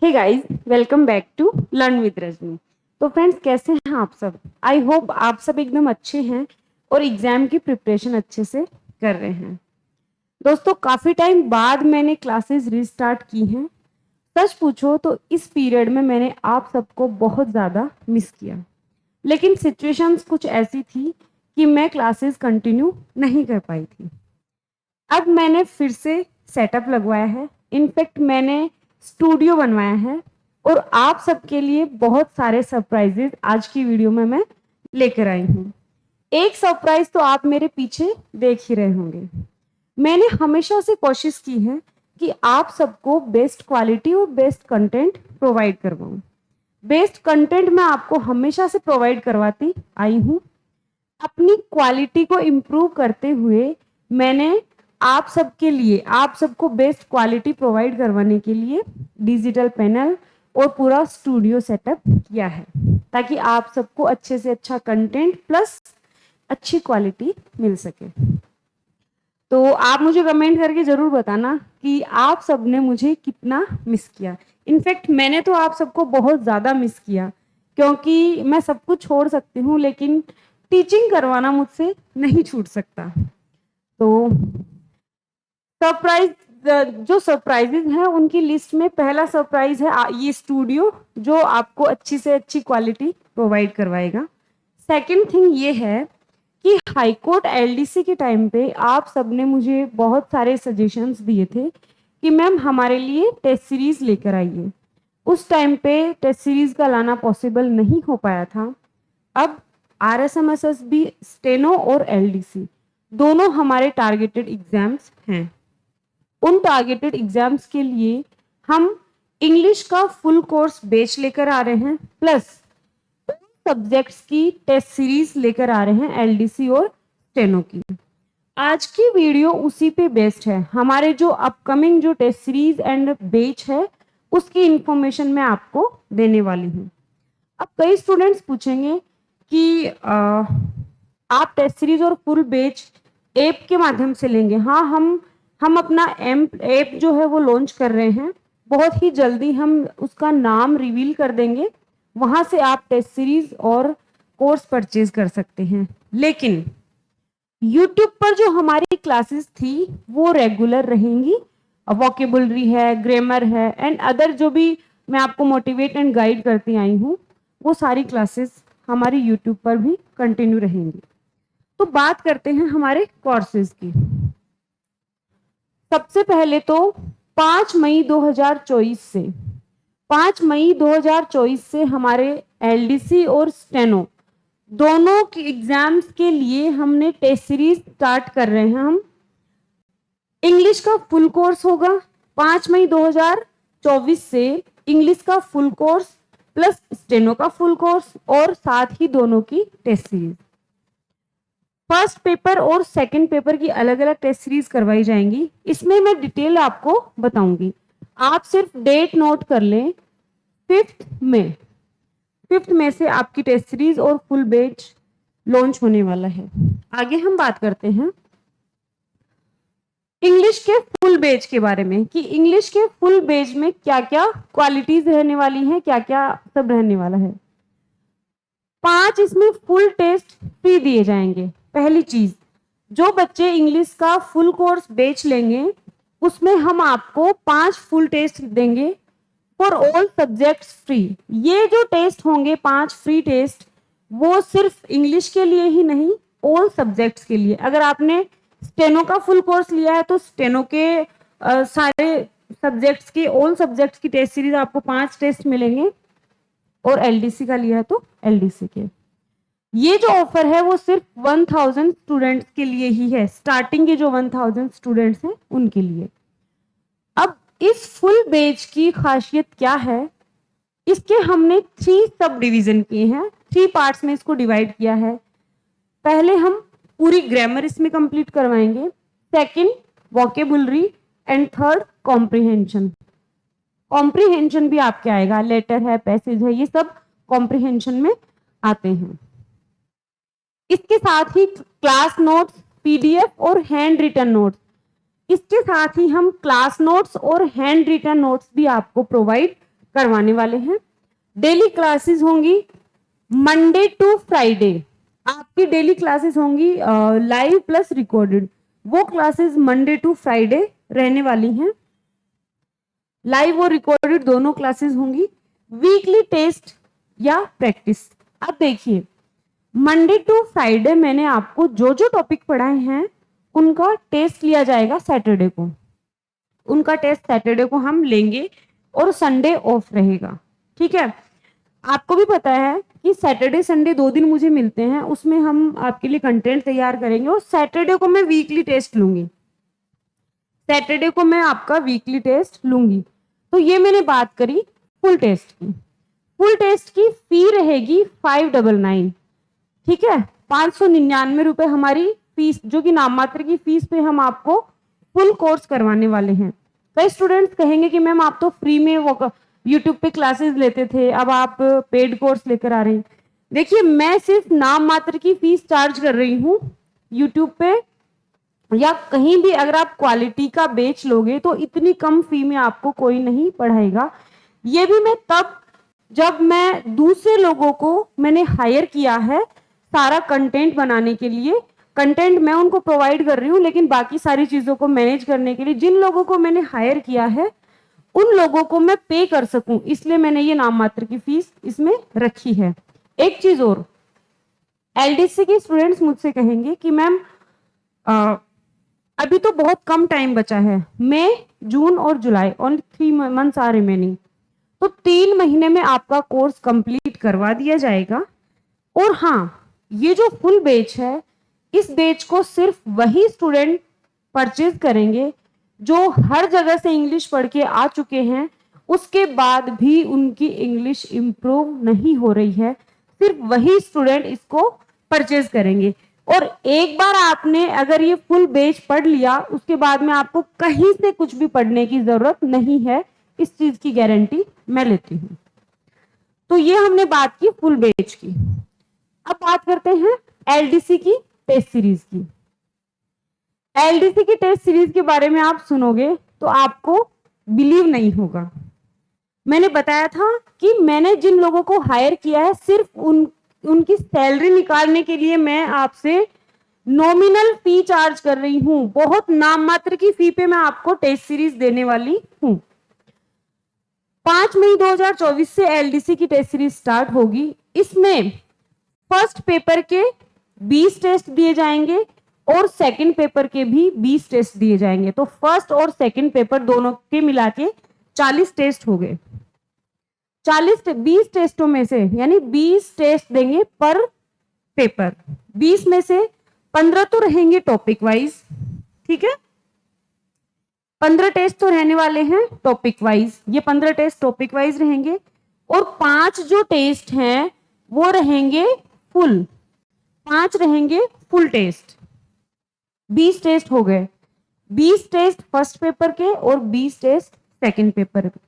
Hey guys, welcome back to learn with Rajni. तो friends, कैसे हैं आप सब? आई होप आप सब एकदम अच्छे हैं और एग्जाम की प्रिपरेशन अच्छे से कर रहे हैं। दोस्तों, काफ़ी टाइम बाद मैंने क्लासेस रीस्टार्ट की हैं। सच पूछो तो इस पीरियड में मैंने आप सबको बहुत ज़्यादा मिस किया, लेकिन सिचुएशंस कुछ ऐसी थी कि मैं क्लासेस कंटिन्यू नहीं कर पाई थी। अब मैंने फिर से सेटअप लगवाया है, इनफैक्ट मैंने स्टूडियो बनवाया है और आप सबके लिए बहुत सारे सरप्राइजेस आज की वीडियो में मैं लेकर आई हूँ। एक सरप्राइज तो आप मेरे पीछे देख ही रहे होंगे। मैंने हमेशा से कोशिश की है कि आप सबको बेस्ट क्वालिटी और बेस्ट कंटेंट प्रोवाइड करवाऊँ। बेस्ट कंटेंट मैं आपको हमेशा से प्रोवाइड करवाती आई हूँ। अपनी क्वालिटी को इम्प्रूव करते हुए मैंने आप सबके लिए, आप सबको बेस्ट क्वालिटी प्रोवाइड करवाने के लिए डिजिटल पैनल और पूरा स्टूडियो सेटअप किया है, ताकि आप सबको अच्छे से अच्छा कंटेंट प्लस अच्छी क्वालिटी मिल सके। तो आप मुझे कमेंट करके ज़रूर बताना कि आप सबने मुझे कितना मिस किया। इनफैक्ट मैंने तो आप सबको बहुत ज़्यादा मिस किया, क्योंकि मैं सब कुछ छोड़ सकती हूँ लेकिन टीचिंग करवाना मुझसे नहीं छूट सकता। तो सरप्राइज, जो सरप्राइजेज हैं उनकी लिस्ट में पहला सरप्राइज है ये स्टूडियो, जो आपको अच्छी से अच्छी क्वालिटी प्रोवाइड करवाएगा। सेकंड थिंग ये है कि हाई कोर्ट एलडीसी के टाइम पे आप सबने मुझे बहुत सारे सजेशंस दिए थे कि मैम हमारे लिए टेस्ट सीरीज लेकर आइए। उस टाइम पे टेस्ट सीरीज का लाना पॉसिबल नहीं हो पाया था। अब RSMSSB, स्टेनो और एलडीसी दोनों हमारे टारगेटेड एग्जाम्स हैं। उन टारगेटेड एग्जाम्स के लिए हम इंग्लिश का फुल कोर्स बेच लेकर आ रहे हैं, प्लस सब्जेक्ट्स की टेस्ट सीरीज लेकर आ रहे हैं एलडीसी और स्टेनो की। आज की वीडियो उसी पे बेस्ड है। हमारे जो अपकमिंग जो टेस्ट सीरीज एंड बेच है उसकी इंफॉर्मेशन मैं आपको देने वाली हूँ। अब कई स्टूडेंट्स पूछेंगे कि आप टेस्ट सीरीज और फुल बेच ऐप के माध्यम से लेंगे। हाँ, हम अपना ऐप जो है वो लॉन्च कर रहे हैं। बहुत ही जल्दी हम उसका नाम रिवील कर देंगे, वहां से आप टेस्ट सीरीज और कोर्स परचेज कर सकते हैं। लेकिन यूट्यूब पर जो हमारी क्लासेस थी वो रेगुलर रहेंगी। वोकेबुलरी है, ग्रामर है एंड अदर जो भी मैं आपको मोटिवेट एंड गाइड करती आई हूँ, वो सारी क्लासेस हमारी यूट्यूब पर भी कंटिन्यू रहेंगी। तो बात करते हैं हमारे कोर्सेज की। सबसे पहले तो 5 मई 2024 से 5 मई 2024 से हमारे एलडीसी और स्टेनो दोनों के एग्जाम्स के लिए हमने टेस्ट सीरीज स्टार्ट कर रहे हैं। हम इंग्लिश का फुल कोर्स होगा 5 मई 2024 से। इंग्लिश का फुल कोर्स प्लस स्टेनो का फुल कोर्स और साथ ही दोनों की टेस्ट सीरीज। फर्स्ट पेपर और सेकंड पेपर की अलग अलग टेस्ट सीरीज करवाई जाएंगी। इसमें मैं डिटेल आपको बताऊंगी। आप सिर्फ डेट नोट कर लें, 5 मई से आपकी टेस्ट सीरीज और फुल बैच लॉन्च होने वाला है। आगे हम बात करते हैं इंग्लिश के फुल बैच के बारे में कि इंग्लिश के फुल बैच में क्या क्या क्वालिटीज रहने वाली हैं, क्या क्या सब रहने वाला है। 5 इसमें फुल टेस्ट फ्री दिए जाएंगे। पहली चीज, जो बच्चे इंग्लिश का फुल कोर्स बेच लेंगे उसमें हम आपको 5 फुल टेस्ट देंगे फॉर ऑल सब्जेक्ट्स फ्री। ये जो टेस्ट होंगे 5 फ्री टेस्ट, वो सिर्फ इंग्लिश के लिए ही नहीं, ऑल सब्जेक्ट्स के लिए। अगर आपने स्टेनो का फुल कोर्स लिया है तो स्टेनो के सारे सब्जेक्ट्स की, ऑल सब्जेक्ट्स की टेस्ट सीरीज आपको 5 टेस्ट मिलेंगे, और एलडीसी का लिया है तो एलडीसी के। ये जो ऑफर है वो सिर्फ 1000 स्टूडेंट्स के लिए ही है। स्टार्टिंग के जो 1000 स्टूडेंट्स हैं उनके लिए। अब इस फुल बैच की खासियत क्या है, इसके हमने 3 सब डिवीजन किए हैं, 3 पार्ट्स में इसको डिवाइड किया है। पहले हम पूरी ग्रामर इसमें कंप्लीट करवाएंगे, second vocabulary and third comprehension. Comprehension भी आपके आएगा, लेटर है, पैसेज है, ये सब कॉम्प्रिहेंशन में आते हैं। इसके साथ ही क्लास नोट्स, पीडीएफ और हैंड रिटन नोट्स, इसके साथ ही हम क्लास नोट्स और हैंड रिटन नोट्स भी आपको प्रोवाइड करवाने वाले हैं। डेली क्लासेस होंगी मंडे टू फ्राइडे, आपकी डेली क्लासेस होंगी लाइव प्लस रिकॉर्डेड। वो क्लासेस मंडे टू फ्राइडे रहने वाली हैं, लाइव और रिकॉर्डेड दोनों क्लासेस होंगी। वीकली टेस्ट या प्रैक्टिस। अब देखिए, मंडे टू फ्राइडे मैंने आपको जो जो टॉपिक पढ़ाए हैं उनका टेस्ट लिया जाएगा सैटरडे को, उनका टेस्ट सैटरडे को हम लेंगे और संडे ऑफ रहेगा। ठीक है, आपको भी पता है कि सैटरडे संडे 2 दिन मुझे मिलते हैं, उसमें हम आपके लिए कंटेंट तैयार करेंगे और सैटरडे को मैं वीकली टेस्ट लूंगी, सैटरडे को मैं आपका वीकली टेस्ट लूंगी। तो ये मैंने बात करी फुल टेस्ट की। फुल टेस्ट की फी रहेगी 599। ठीक है, 599 रुपए हमारी फीस, जो कि नाम मात्र की फीस पे हम आपको फुल कोर्स करवाने वाले हैं। कई स्टूडेंट्स कहेंगे कि मैम आप तो फ्री में वो यूट्यूब पे क्लासेस लेते थे, अब आप पेड कोर्स लेकर आ रहे हैं। देखिए, मैं सिर्फ नाम मात्र की फीस चार्ज कर रही हूँ। यूट्यूब पे या कहीं भी अगर आप क्वालिटी का बेच लोगे तो इतनी कम फी में आपको कोई नहीं पढ़ाएगा। ये भी मैं तब जब मैं दूसरे लोगों को मैंने हायर किया है सारा कंटेंट बनाने के लिए। कंटेंट मैं उनको प्रोवाइड कर रही हूँ, लेकिन बाकी सारी चीजों को मैनेज करने के लिए जिन लोगों को मैंने हायर किया है उन लोगों को मैं पे कर सकूं, इसलिए मैंने ये नाम मात्र की फीस इसमें रखी है। एक चीज और, एलडीसी के स्टूडेंट्स मुझसे कहेंगे कि मैम अभी तो बहुत कम टाइम बचा है, मई जून और जुलाई, ओनली 3 मंथ्स आर रिमेनिंग, तो 3 महीने में आपका कोर्स कंप्लीट करवा दिया जाएगा। और हाँ, ये जो फुल बैच है, इस बैच को सिर्फ वही स्टूडेंट परचेज करेंगे जो हर जगह से इंग्लिश पढ़ के आ चुके हैं, उसके बाद भी उनकी इंग्लिश इंप्रूव नहीं हो रही है, सिर्फ वही स्टूडेंट इसको परचेज करेंगे। और एक बार आपने अगर ये फुल बैच पढ़ लिया, उसके बाद में आपको कहीं से कुछ भी पढ़ने की जरूरत नहीं है, इस चीज की गारंटी मैं लेती हूँ। तो ये हमने बात की फुल बैच की। अब बात करते हैं एलडीसी की टेस्ट सीरीज की। एलडीसी की टेस्ट सीरीज के बारे में आप सुनोगे तो आपको बिलीव नहीं होगा। मैंने बताया था कि मैंने जिन लोगों को हायर किया है सिर्फ उनकी सैलरी निकालने के लिए मैं आपसे नॉमिनल फी चार्ज कर रही हूं। बहुत नाम मात्र की फी पे मैं आपको टेस्ट सीरीज देने वाली हूं। 5 मई 2024 से एलडीसी की टेस्ट सीरीज स्टार्ट होगी। इसमें फर्स्ट पेपर के 20 टेस्ट दिए जाएंगे और सेकंड पेपर के भी 20 टेस्ट दिए जाएंगे। तो फर्स्ट और सेकंड पेपर दोनों के मिला के 40 टेस्ट हो गए। 20 टेस्टों में से यानी 20 टेस्ट देंगे पर पेपर। 20 में से 15 तो रहेंगे टॉपिक वाइज। ठीक है, 15 टेस्ट तो रहने वाले हैं टॉपिक वाइज। ये 15 टेस्ट टॉपिक वाइज रहेंगे और 5 जो टेस्ट हैं वो रहेंगे फुल। 5 रहेंगे फुल टेस्ट। 20 टेस्ट हो गए। 20 टेस्ट फर्स्ट पेपर के और 20 टेस्ट सेकंड पेपर के।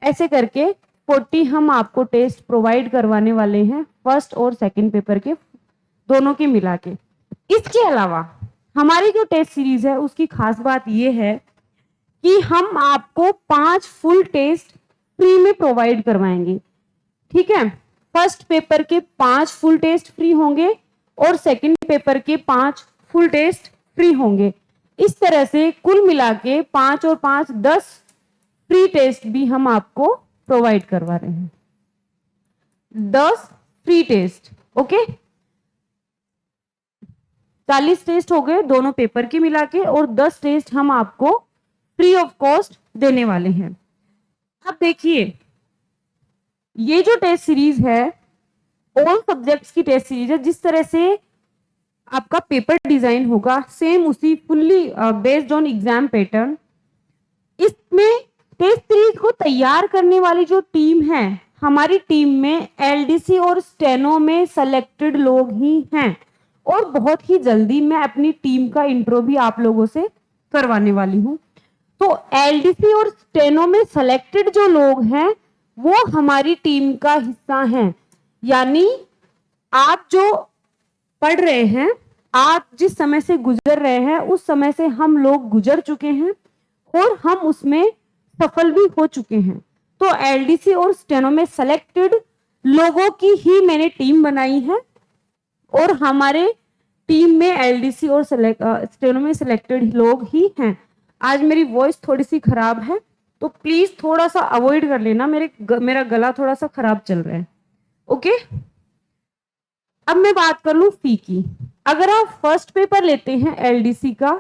ऐसे करके 40 हम आपको टेस्ट प्रोवाइड करवाने वाले हैं फर्स्ट और सेकंड पेपर के दोनों के मिला के। इसके अलावा हमारी जो टेस्ट सीरीज है उसकी खास बात यह है कि हम आपको 5 फुल टेस्ट फ्री में प्रोवाइड करवाएंगे। ठीक है, फर्स्ट पेपर के 5 फुल टेस्ट फ्री होंगे और सेकंड पेपर के 5 फुल टेस्ट फ्री होंगे। इस तरह से कुल मिला के 5 और 5 10 फ्री टेस्ट भी हम आपको प्रोवाइड करवा रहे हैं। 10 फ्री टेस्ट। ओके, 40 टेस्ट हो गए दोनों पेपर के मिला के और 10 टेस्ट हम आपको फ्री ऑफ कॉस्ट देने वाले हैं। अब देखिए, ये जो टेस्ट सीरीज है ऑल सब्जेक्ट्स की टेस्ट सीरीज है। जिस तरह से आपका पेपर डिजाइन होगा सेम उसी fully based on exam pattern. इसमें टेस्ट सीरीज को तैयार करने वाली जो टीम है, हमारी टीम में एलडीसी और स्टेनो में सेलेक्टेड लोग ही हैं और बहुत ही जल्दी मैं अपनी टीम का इंट्रो भी आप लोगों से करवाने वाली हूं। तो एलडीसी और स्टेनो में सेलेक्टेड जो लोग हैं वो हमारी टीम का हिस्सा हैं। यानी आप जो पढ़ रहे हैं, आप जिस समय से गुजर रहे हैं उस समय से हम लोग गुजर चुके हैं और हम उसमें सफल भी हो चुके हैं। तो एलडीसी और स्टेनो में सेलेक्टेड लोगों की ही मैंने टीम बनाई है और हमारे टीम में एलडीसी और स्टेनो में सिलेक्टेड लोग ही हैं। आज मेरी वॉइस थोड़ी सी खराब है तो प्लीज थोड़ा सा अवॉइड कर लेना, मेरा गला थोड़ा सा खराब चल रहा है। ओके, अब मैं बात कर लूं फी की। अगर आप फर्स्ट पेपर लेते हैं एलडीसी का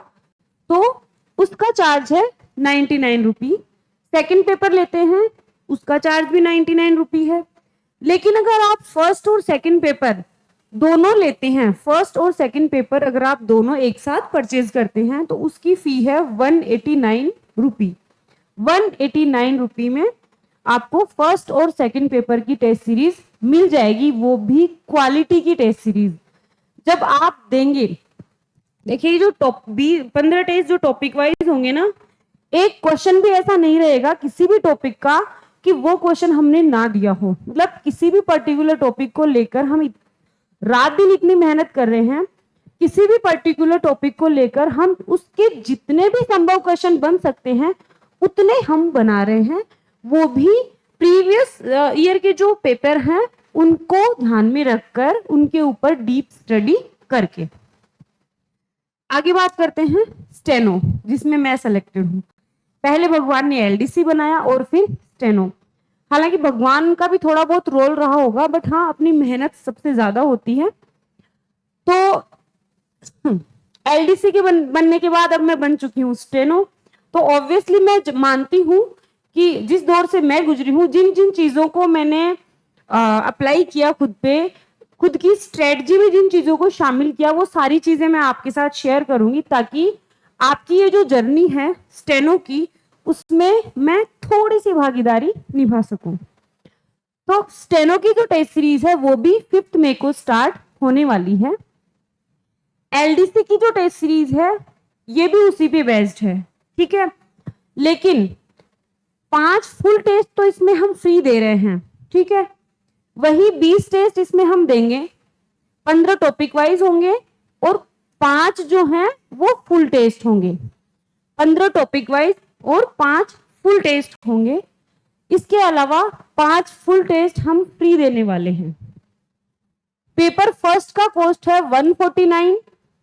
तो उसका चार्ज है 99 रुपी। सेकेंड पेपर लेते हैं उसका चार्ज भी 99 रुपी है। लेकिन अगर आप फर्स्ट और सेकेंड पेपर दोनों लेते हैं, फर्स्ट और सेकेंड पेपर अगर आप दोनों एक साथ परचेज करते हैं तो उसकी फी है 189 रुपी। 189 रुपी में आपको फर्स्ट और सेकेंड पेपर की टेस्ट सीरीज मिल जाएगी, वो भी क्वालिटी की टेस्ट सीरीज। जब आप देंगे, देखिए जो 15 टेस्ट जो टॉपिक वाइज होंगे ना, एक क्वेश्चन भी ऐसा नहीं रहेगा किसी भी टॉपिक का कि वो क्वेश्चन हमने ना दिया हो। मतलब किसी भी पर्टिकुलर टॉपिक को लेकर हम रात दिन इतनी मेहनत कर रहे हैं, किसी भी पर्टिकुलर टॉपिक को लेकर हम उसके जितने भी संभव क्वेश्चन बन सकते हैं उतने हम बना रहे हैं, वो भी प्रीवियस ईयर के जो पेपर हैं उनको ध्यान में रखकर उनके ऊपर डीप स्टडी करके। आगे बात करते हैं स्टेनो, जिसमें मैं सेलेक्टेड हूं। पहले भगवान ने एलडीसी बनाया और फिर स्टेनो। हालांकि भगवान का भी थोड़ा बहुत रोल रहा होगा, बट हाँ अपनी मेहनत सबसे ज्यादा होती है। तो एलडीसी के बनने के बाद अब मैं बन चुकी हूँ स्टेनो। तो ऑब्वियसली मैं मानती हूँ कि जिस दौर से मैं गुजरी हूँ, जिन जिन चीजों को मैंने अप्लाई किया खुद पे, खुद की स्ट्रेटजी में जिन चीजों को शामिल किया, वो सारी चीजें मैं आपके साथ शेयर करूंगी ताकि आपकी ये जो जर्नी है स्टेनो की, उसमें मैं थोड़ी सी भागीदारी निभा सकूं। तो स्टेनो की जो टेस्ट सीरीज है वो भी 5 मई को स्टार्ट होने वाली है। एलडीसी की जो टेस्ट सीरीज है ये भी उसी पे बेस्ड है, ठीक है। लेकिन 5 फुल टेस्ट तो इसमें हम फ्री दे रहे हैं, ठीक है। वही 20 टेस्ट इसमें हम देंगे, 15 टॉपिक वाइज होंगे और 5 जो हैं वो फुल टेस्ट होंगे। 15 टॉपिक वाइज और 5 फुल टेस्ट होंगे। इसके अलावा 5 फुल टेस्ट हम फ्री देने वाले हैं। पेपर फर्स्ट का कॉस्ट है 149,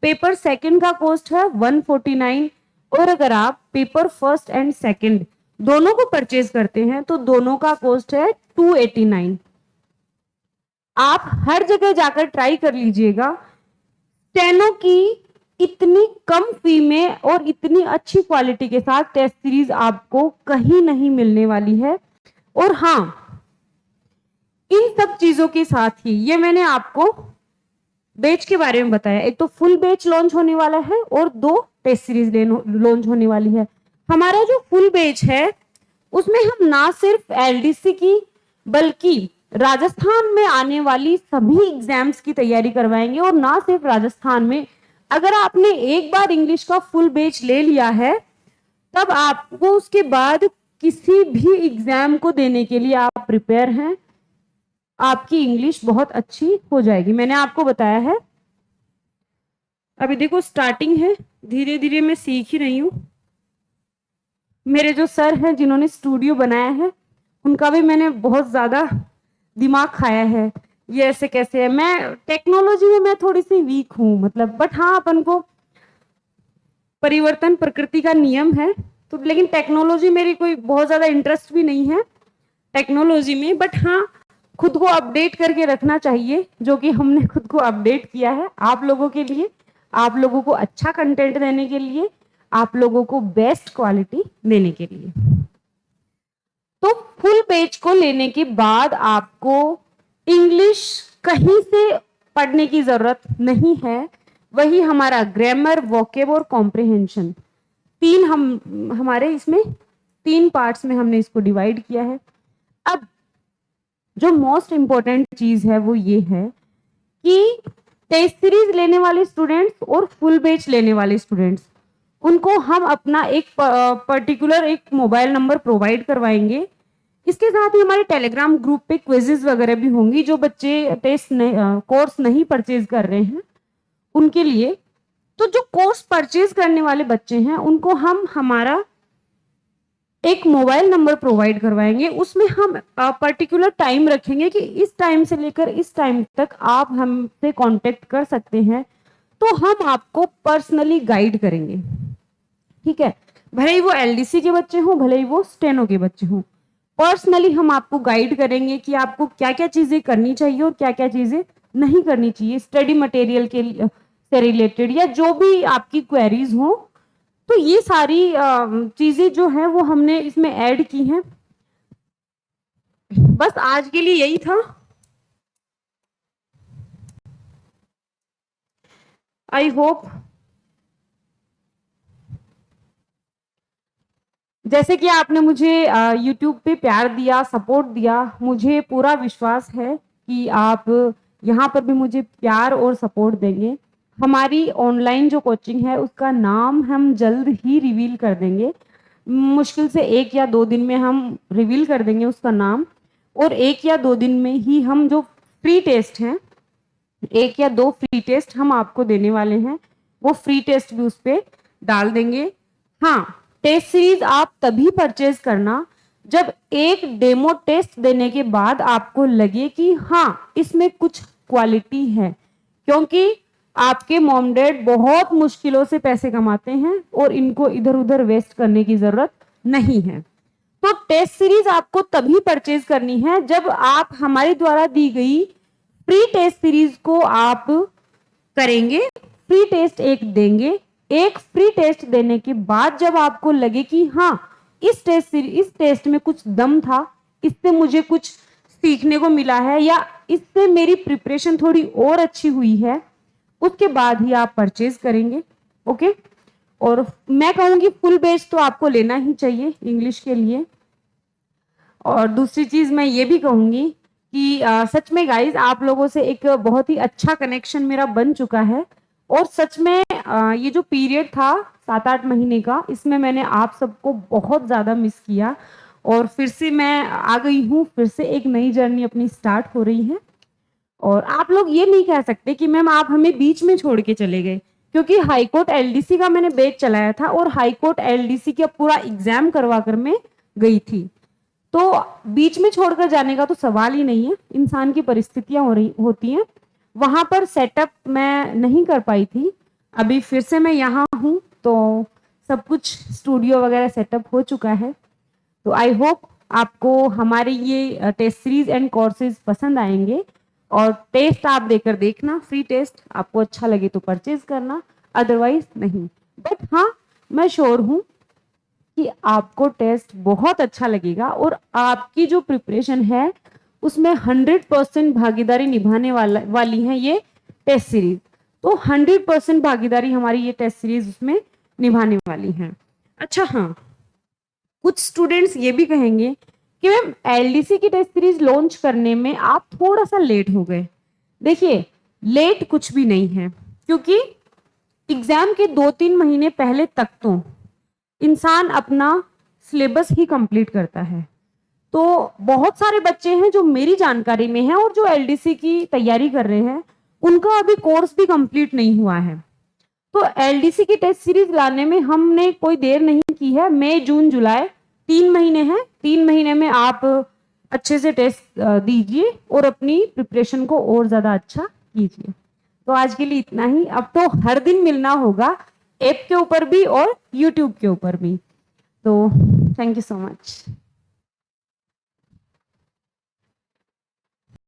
पेपर सेकंड का कॉस्ट है 149 और अगर आप पेपर फर्स्ट एंड सेकंड दोनों को परचेज करते हैं तो दोनों का कॉस्ट है 289। आप हर जगह जाकर ट्राई कर लीजिएगा, स्टेनो की इतनी कम फी में और इतनी अच्छी क्वालिटी के साथ टेस्ट सीरीज आपको कहीं नहीं मिलने वाली है। और हाँ, इन सब चीजों के साथ ही ये मैंने आपको बैच के बारे में बताया, एक तो फुल बैच लॉन्च होने वाला है और 2 टेस्ट सीरीज लॉन्च होने वाली है। हमारा जो फुल बैच है उसमें हम ना सिर्फ एलडीसी की बल्कि राजस्थान में आने वाली सभी एग्जाम्स की तैयारी करवाएंगे। और ना सिर्फ राजस्थान में, अगर आपने एक बार इंग्लिश का फुल बैच ले लिया है तब आपको उसके बाद किसी भी एग्जाम को देने के लिए आप प्रिपेयर हैं, आपकी इंग्लिश बहुत अच्छी हो जाएगी। मैंने आपको बताया है, अभी देखो स्टार्टिंग है, धीरे धीरे मैं सीख ही रही हूँ। मेरे जो सर हैं जिन्होंने स्टूडियो बनाया है उनका भी मैंने बहुत ज्यादा दिमाग खाया है, ये ऐसे कैसे है। मैं टेक्नोलॉजी में मैं थोड़ी सी वीक हूँ, मतलब, बट हाँ अपन को परिवर्तन प्रकृति का नियम है तो, लेकिन टेक्नोलॉजी मेरी कोई बहुत ज्यादा इंटरेस्ट भी नहीं है टेक्नोलॉजी में, बट हाँ खुद को अपडेट करके रखना चाहिए, जो कि हमने खुद को अपडेट किया है आप लोगों के लिए, आप लोगों को अच्छा कंटेंट देने के लिए, आप लोगों को बेस्ट क्वालिटी देने के लिए। तो फुल पेज को लेने के बाद आपको इंग्लिश कहीं से पढ़ने की जरूरत नहीं है। वही हमारा ग्रामर, वोकेब और कॉम्प्रिहेंशन, हमारे इसमें 3 पार्ट्स में हमने इसको डिवाइड किया है। अब जो मोस्ट इंपॉर्टेंट चीज है वो ये है कि टेस्ट सीरीज लेने वाले स्टूडेंट्स और फुल बैच लेने वाले स्टूडेंट्स, उनको हम अपना एक पर्टिकुलर एक मोबाइल नंबर प्रोवाइड करवाएंगे। इसके साथ ही हमारे टेलीग्राम ग्रुप पे क्विजेज वगैरह भी होंगी। जो बच्चे कोर्स नहीं परचेज कर रहे हैं उनके लिए, तो जो कोर्स परचेज करने वाले बच्चे हैं उनको हम हमारा एक मोबाइल नंबर प्रोवाइड करवाएंगे, उसमें हम पर्टिकुलर टाइम रखेंगे कि इस टाइम से लेकर इस टाइम तक आप हमसे कांटेक्ट कर सकते हैं, तो हम आपको पर्सनली गाइड करेंगे। ठीक है, भले ही वो एलडीसी के बच्चे हों, भले ही वो स्टेनो के बच्चे हों, पर्सनली हम आपको गाइड करेंगे कि आपको क्या क्या चीजें करनी चाहिए और क्या क्या चीजें नहीं करनी चाहिए स्टडी मटेरियल के से रिलेटेड, या जो भी आपकी क्वेरीज हो। तो ये सारी चीजें जो है वो हमने इसमें ऐड की हैं। बस आज के लिए यही था। आई होप जैसे कि आपने मुझे यूट्यूब पे प्यार दिया, सपोर्ट दिया, मुझे पूरा विश्वास है कि आप यहाँ पर भी मुझे प्यार और सपोर्ट देंगे। हमारी ऑनलाइन जो कोचिंग है उसका नाम हम जल्द ही रिवील कर देंगे। मुश्किल से 1 या 2 दिन में हम रिवील कर देंगे उसका नाम, और 1 या 2 दिन में ही हम जो फ्री टेस्ट हैं, 1 या 2 फ्री टेस्ट हम आपको देने वाले हैं, वो फ्री टेस्ट भी उस पर डाल देंगे। हाँ, टेस्ट सीरीज आप तभी परचेज करना जब एक डेमो टेस्ट देने के बाद आपको लगे कि हाँ इसमें कुछ क्वालिटी है, क्योंकि आपके मॉम डैड बहुत मुश्किलों से पैसे कमाते हैं और इनको इधर उधर वेस्ट करने की जरूरत नहीं है। तो टेस्ट सीरीज आपको तभी परचेज करनी है जब आप हमारे द्वारा दी गई फ्री टेस्ट सीरीज को आप करेंगे, फ्री टेस्ट एक देंगे। एक फ्री टेस्ट देने के बाद जब आपको लगे कि हाँ इस टेस्ट में कुछ दम था, इससे मुझे कुछ सीखने को मिला है, या इससे मेरी प्रिपरेशन थोड़ी और अच्छी हुई है, उसके बाद ही आप परचेज करेंगे। ओके, और मैं कहूंगी फुल बैच तो आपको लेना ही चाहिए इंग्लिश के लिए। और दूसरी चीज मैं ये भी कहूंगी कि सच में गाइज आप लोगों से एक बहुत ही अच्छा कनेक्शन मेरा बन चुका है, और सच में ये जो पीरियड था 7-8 महीने का, इसमें मैंने आप सबको बहुत ज़्यादा मिस किया, और फिर से मैं आ गई हूँ, फिर से एक नई जर्नी अपनी स्टार्ट हो रही है। और आप लोग ये नहीं कह सकते कि मैम आप हमें बीच में छोड़ के चले गए, क्योंकि हाईकोर्ट एलडीसी का मैंने बैच चलाया था और हाईकोर्ट एलडीसी का पूरा एग्जाम करवा कर मैं गई थी। तो बीच में छोड़कर जाने का तो सवाल ही नहीं है, इंसान की परिस्थितियां होती हैं। वहां पर सेटअप मैं नहीं कर पाई थी, अभी फिर से मैं यहाँ हूँ, तो सब कुछ स्टूडियो वगैरह सेटअप हो चुका है। तो आई होप आपको हमारे ये टेस्ट सीरीज एंड कोर्सेज पसंद आएंगे, और टेस्ट आप देकर देखना, फ्री टेस्ट आपको अच्छा लगे तो परचेज करना, अदरवाइज नहीं। बट हाँ, मैं श्योर हूँ कि आपको टेस्ट बहुत अच्छा लगेगा, और आपकी जो प्रिपरेशन है उसमें 100% भागीदारी निभाने वाली है ये टेस्ट सीरीज। तो 100% भागीदारी हमारी ये टेस्ट सीरीज उसमें निभाने वाली है। अच्छा हाँ, कुछ स्टूडेंट्स ये भी कहेंगे कि मैम एलडीसी की टेस्ट सीरीज लॉन्च करने में आप थोड़ा सा लेट हो गए। देखिए, लेट कुछ भी नहीं है, क्योंकि एग्जाम के 2-3 महीने पहले तक तो इंसान अपना सिलेबस ही कंप्लीट करता है। तो बहुत सारे बच्चे हैं जो मेरी जानकारी में हैं और जो एलडीसी की तैयारी कर रहे हैं, उनका अभी कोर्स भी कंप्लीट नहीं हुआ है। तो एलडीसी की टेस्ट सीरीज लाने में हमने कोई देर नहीं की है। मई, जून, जुलाई 3 महीने हैं, 3 महीने में आप अच्छे से टेस्ट दीजिए और अपनी प्रिपरेशन को और ज्यादा अच्छा कीजिए। तो आज के लिए इतना ही। अब तो हर दिन मिलना होगा, ऐप के ऊपर भी और यूट्यूब के ऊपर भी। तो थैंक यू सो मच।